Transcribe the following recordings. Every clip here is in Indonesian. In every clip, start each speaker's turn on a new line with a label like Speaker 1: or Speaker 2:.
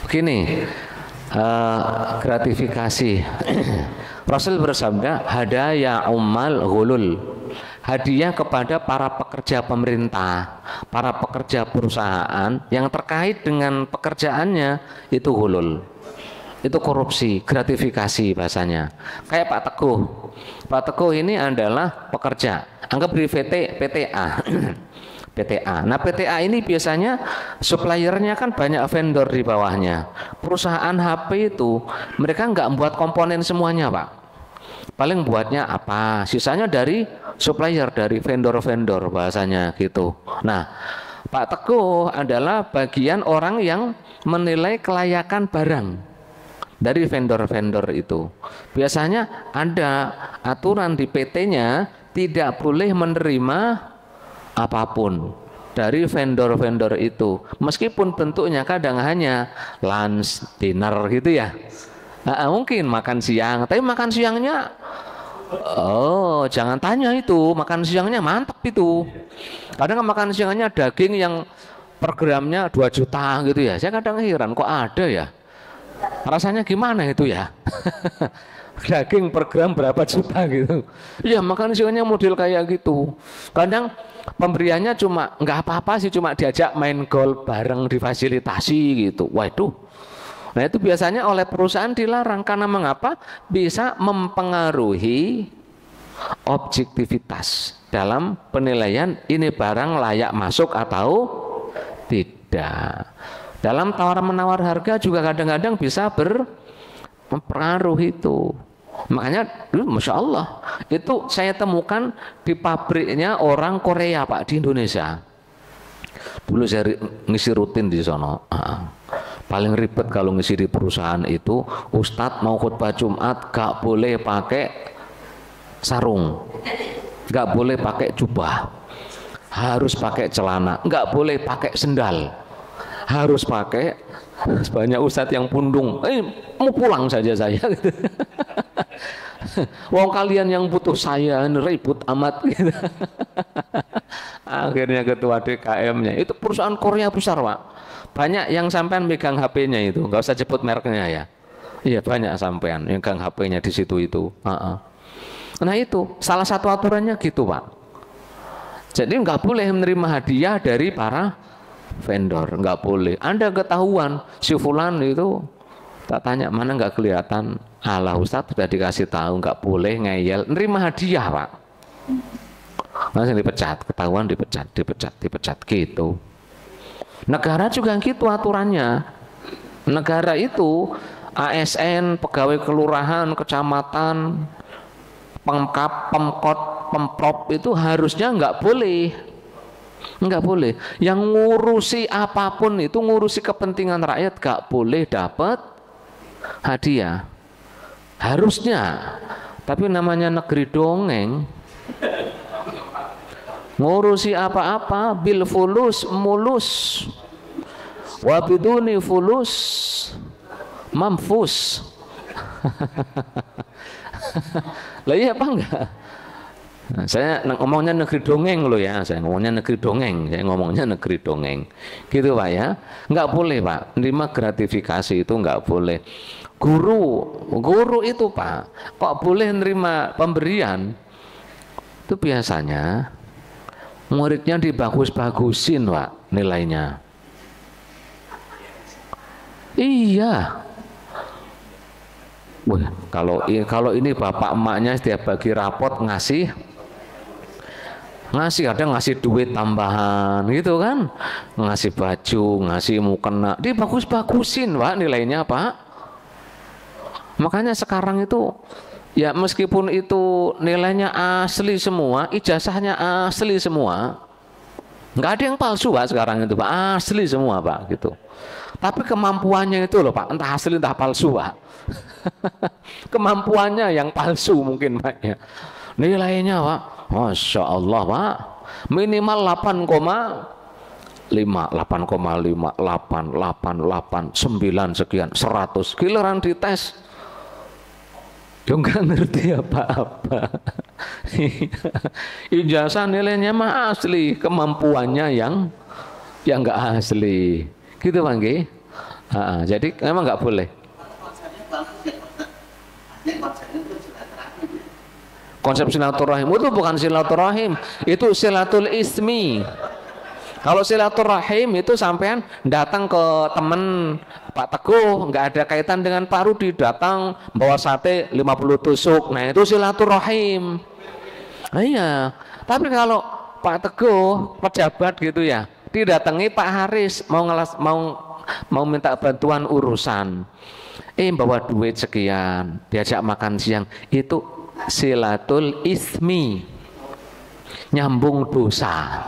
Speaker 1: Begini, gratifikasi. Rasul bersabda, hadaya ummal ghulul. Hadiah kepada para pekerja pemerintah, para pekerja perusahaan yang terkait dengan pekerjaannya itu ghulul. Itu korupsi, gratifikasi bahasanya. Kayak Pak Teguh. Pak Teguh ini adalah pekerja. Anggap di PTA. PTA. Nah, PTA ini biasanya suppliernya kan banyak vendor di bawahnya. Perusahaan HP itu mereka nggak membuat komponen semuanya, Pak. Paling buatnya apa? Sisanya dari supplier, dari vendor-vendor bahasanya gitu. Nah, Pak Teguh adalah bagian orang yang menilai kelayakan barang dari vendor-vendor itu. Biasanya ada aturan di PT-nya tidak boleh menerima apapun dari vendor-vendor itu, meskipun bentuknya kadang hanya lunch, dinner gitu ya. Mungkin makan siang, tapi makan siangnya jangan tanya itu, makan siangnya mantap itu. Kadang makan siangnya daging yang per gramnya 2 juta gitu ya. Saya kadang heran kok ada ya. Rasanya gimana itu ya? Daging per gram berapa juta gitu. Ya makan siangnya model kayak gitu. Kadang pemberiannya cuma nggak apa-apa sih, cuma diajak main golf bareng, difasilitasi gitu. Waduh. Nah itu biasanya oleh perusahaan dilarang karena mengapa? Bisa mempengaruhi objektivitas dalam penilaian ini barang layak masuk atau tidak. Dalam tawar-menawar harga juga kadang-kadang bisa berpengaruh itu. Makanya, Masya Allah, itu saya temukan di pabriknya orang Korea Pak di Indonesia. Dulu saya ngisi rutin di sono. Paling ribet kalau ngisi di perusahaan itu, Ustadz mau khutbah Jumat gak boleh pakai sarung, gak boleh pakai jubah, harus pakai celana, gak boleh pakai sendal, harus pakai. Banyak ustadz yang pundung, mau pulang saja saya. Wong kalian yang butuh saya ribut amat gitu. Akhirnya ketua DKM-nya itu perusahaan Korea besar Pak. Banyak yang sampean megang HP-nya itu, nggak usah sebut mereknya ya. Iya banyak sampean megang HP-nya di situ itu. Nah itu salah satu aturannya gitu Pak. Jadi nggak boleh menerima hadiah dari para vendor, nggak boleh. Anda ketahuan si fulan itu, tak tanya mana nggak kelihatan. Alah Ustadz sudah dikasih tahu nggak boleh ngeyel, nerima hadiah Pak. Langsung dipecat, ketahuan dipecat gitu. Negara juga gitu aturannya. Negara itu ASN, pegawai kelurahan, kecamatan, pemkap, pemkot, pemprov itu harusnya nggak boleh. Nggak boleh. Yang ngurusi apapun itu, ngurusi kepentingan rakyat nggak boleh dapat hadiah. Harusnya. Tapi namanya negeri dongeng. Ngurusi apa-apa bil fulus mulus, wabiduni fulus mamfus. Lah iya apa enggak? Nah, saya ngomongnya negeri dongeng loh ya, saya ngomongnya negeri dongeng, gitu Pak ya. Nggak boleh Pak, nerima gratifikasi itu nggak boleh. Guru itu Pak, kok boleh nerima pemberian? Itu biasanya muridnya dibagus-bagusin Pak nilainya. Iya. Wah, kalau ini bapak emaknya setiap bagi rapot ngasih kadang ngasih duit tambahan gitu kan, ngasih baju, ngasih mukena, dibagus-bagusin Pak nilainya Pak. Makanya sekarang itu ya meskipun itu nilainya asli semua, ijazahnya asli semua, nggak ada yang palsu Pak sekarang itu Pak, asli semua Pak gitu. Tapi kemampuannya itu loh Pak, entah asli entah palsu Pak. Kemampuannya yang palsu mungkin Pak ya. Nilainya Pak, Masya Allah Pak, minimal 8,5, 8,5, 8, 9 sekian, 100. Giliran dites, dia nggak ngerti apa-apa. Ijazah nilainya mah asli, kemampuannya yang nggak asli. Gitu Pak nggih. Jadi memang nggak boleh. Konsep silaturahim itu bukan silaturahim, itu silatul ismi. Kalau silaturahim itu sampean datang ke temen Pak Teguh, nggak ada kaitan dengan Pak Rudi, datang bawa sate 50 tusuk, nah itu silaturahim. Iya, tapi kalau Pak Teguh pejabat gitu ya, didatangi Pak Haris mau minta bantuan urusan, bawa duit sekian, diajak makan siang, itu silatul ismi, nyambung dosa.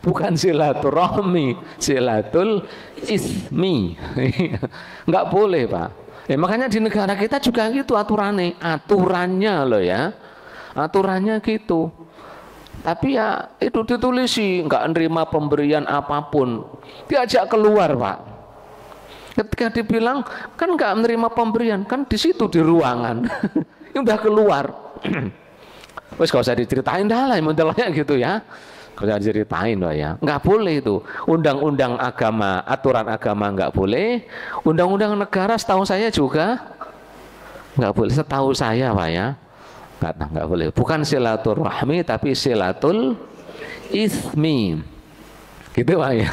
Speaker 1: Bukan silaturahmi, silatul ismi. Nggak boleh, Pak. Makanya di negara kita juga gitu aturannya loh ya, aturannya gitu. Tapi ya itu ditulisi, nggak nerima pemberian apapun, diajak keluar, Pak. Ketika dibilang kan nggak menerima pemberian, kan di situ di ruangan, ini udah keluar. Wes gak usah diceritain dah lah, modelnya gitu ya. Gak usah diceritain loh ya, nggak boleh itu. Undang-undang agama, aturan agama nggak boleh. Undang-undang negara setahu saya juga nggak boleh, setahu saya Pak ya. Nggak boleh. Bukan silaturahmi tapi silatul ismi. Gitu Pak ya.